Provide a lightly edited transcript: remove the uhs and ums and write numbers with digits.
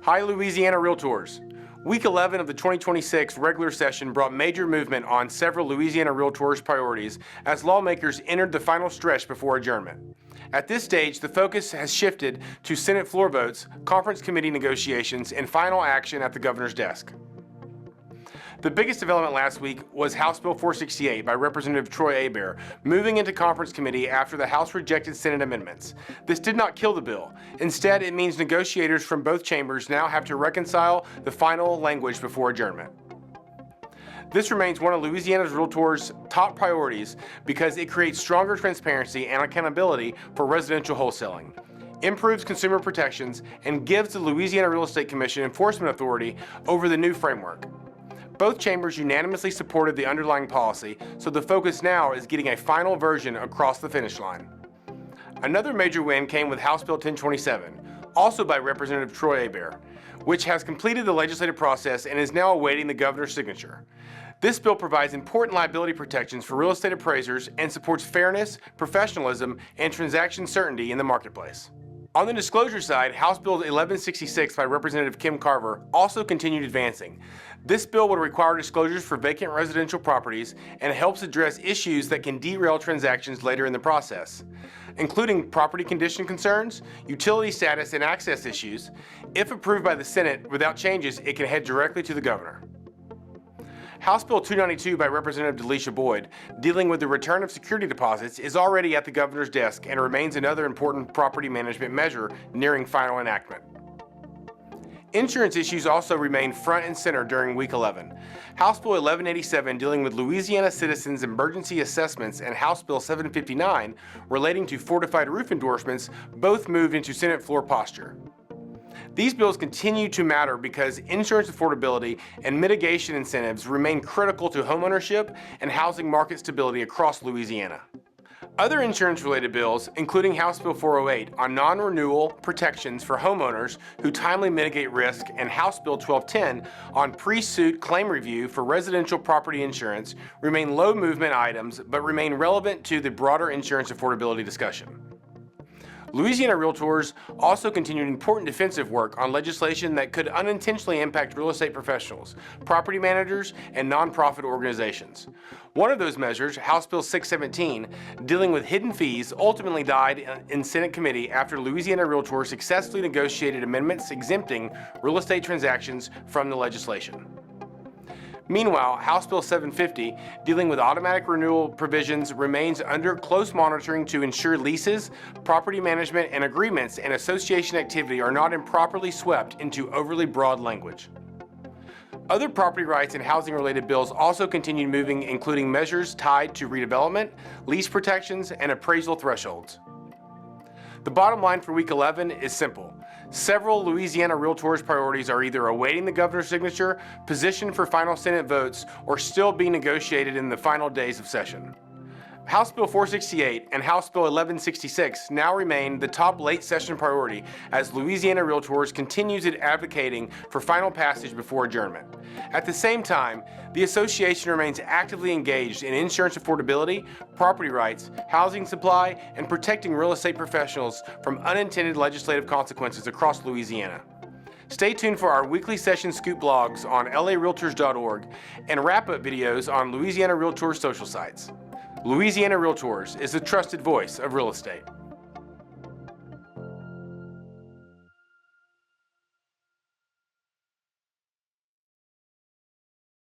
Hi, Louisiana Realtors. Week 11 of the 2026 regular session brought major movement on several Louisiana Realtors priorities as lawmakers entered the final stretch before adjournment. At this stage, the focus has shifted to Senate floor votes, conference committee negotiations, and final action at the governor's desk. The biggest development last week was House Bill 468 by Representative Troy Hebert, moving into conference committee after the House rejected Senate amendments. This did not kill the bill. Instead, it means negotiators from both chambers now have to reconcile the final language before adjournment. This remains one of Louisiana's Realtors' top priorities because it creates stronger transparency and accountability for residential wholesaling, improves consumer protections, and gives the Louisiana Real Estate Commission enforcement authority over the new framework. Both chambers unanimously supported the underlying policy, so the focus now is getting a final version across the finish line. Another major win came with House Bill 1027, also by Representative Troy Hebert, which has completed the legislative process and is now awaiting the governor's signature. This bill provides important liability protections for real estate appraisers and supports fairness, professionalism, and transaction certainty in the marketplace. On the disclosure side, House Bill 1166 by Representative Kim Carver also continued advancing. This bill would require disclosures for vacant residential properties and helps address issues that can derail transactions later in the process, including property condition concerns, utility status and access issues. If approved by the Senate without changes, it can head directly to the governor. House Bill 292 by Representative Delisha Boyd, dealing with the return of security deposits, is already at the governor's desk and remains another important property management measure nearing final enactment. Insurance issues also remained front and center during Week 11. House Bill 1187, dealing with Louisiana citizens' emergency assessments, and House Bill 759, relating to fortified roof endorsements, both moved into Senate floor posture. These bills continue to matter because insurance affordability and mitigation incentives remain critical to homeownership and housing market stability across Louisiana. Other insurance-related bills, including House Bill 408 on non-renewal protections for homeowners who timely mitigate risk, and House Bill 1210 on pre-suit claim review for residential property insurance, remain low-movement items but remain relevant to the broader insurance affordability discussion. Louisiana Realtors also continued important defensive work on legislation that could unintentionally impact real estate professionals, property managers, and nonprofit organizations. One of those measures, House Bill 617, dealing with hidden fees, ultimately died in Senate committee after Louisiana Realtors successfully negotiated amendments exempting real estate transactions from the legislation. Meanwhile, House Bill 750, dealing with automatic renewal provisions, remains under close monitoring to ensure leases, property management, and agreements and association activity are not improperly swept into overly broad language. Other property rights and housing-related bills also continued moving, including measures tied to redevelopment, lease protections, and appraisal thresholds. The bottom line for Week 11 is simple. Several Louisiana Realtors priorities are either awaiting the governor's signature, positioned for final Senate votes, or still being negotiated in the final days of session. House Bill 468 and House Bill 1166 now remain the top late session priority as Louisiana Realtors continues advocating for final passage before adjournment. At the same time, the association remains actively engaged in insurance affordability, property rights, housing supply, and protecting real estate professionals from unintended legislative consequences across Louisiana. Stay tuned for our weekly session scoop blogs on larealtors.org and wrap-up videos on Louisiana Realtors social sites. Louisiana Realtors is the trusted voice of real estate.